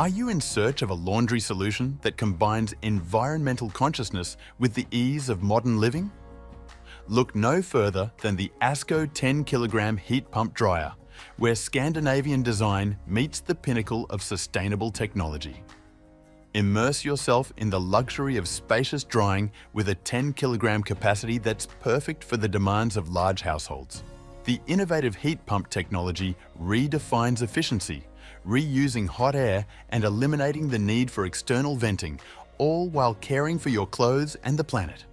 Are you in search of a laundry solution that combines environmental consciousness with the ease of modern living? Look no further than the ASKO 10 kg heat pump dryer, where Scandinavian design meets the pinnacle of sustainable technology. Immerse yourself in the luxury of spacious drying with a 10 kg capacity that's perfect for the demands of large households. The innovative heat pump technology redefines efficiency, reusing hot air and eliminating the need for external venting, all while caring for your clothes and the planet.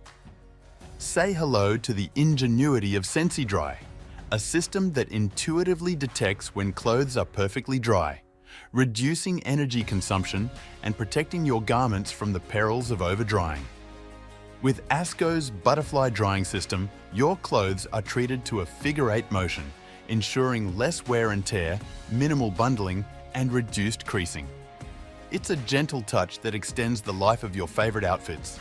Say hello to the ingenuity of SensiDry, a system that intuitively detects when clothes are perfectly dry, reducing energy consumption and protecting your garments from the perils of overdrying. With ASKO's butterfly drying system, your clothes are treated to a figure-8 motion, ensuring less wear and tear, minimal bundling, and reduced creasing. It's a gentle touch that extends the life of your favorite outfits.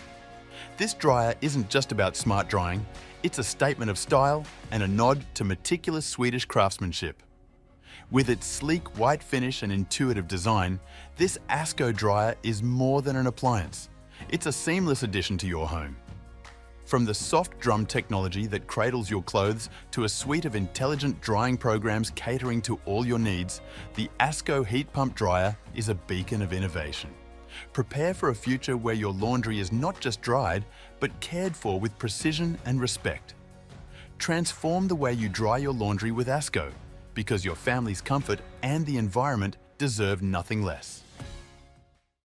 This dryer isn't just about smart drying, it's a statement of style and a nod to meticulous Swedish craftsmanship. With its sleek white finish and intuitive design, this ASKO dryer is more than an appliance. It's a seamless addition to your home. From the soft drum technology that cradles your clothes to a suite of intelligent drying programs catering to all your needs, the ASKO heat pump dryer is a beacon of innovation. Prepare for a future where your laundry is not just dried, but cared for with precision and respect. Transform the way you dry your laundry with ASKO, because your family's comfort and the environment deserve nothing less.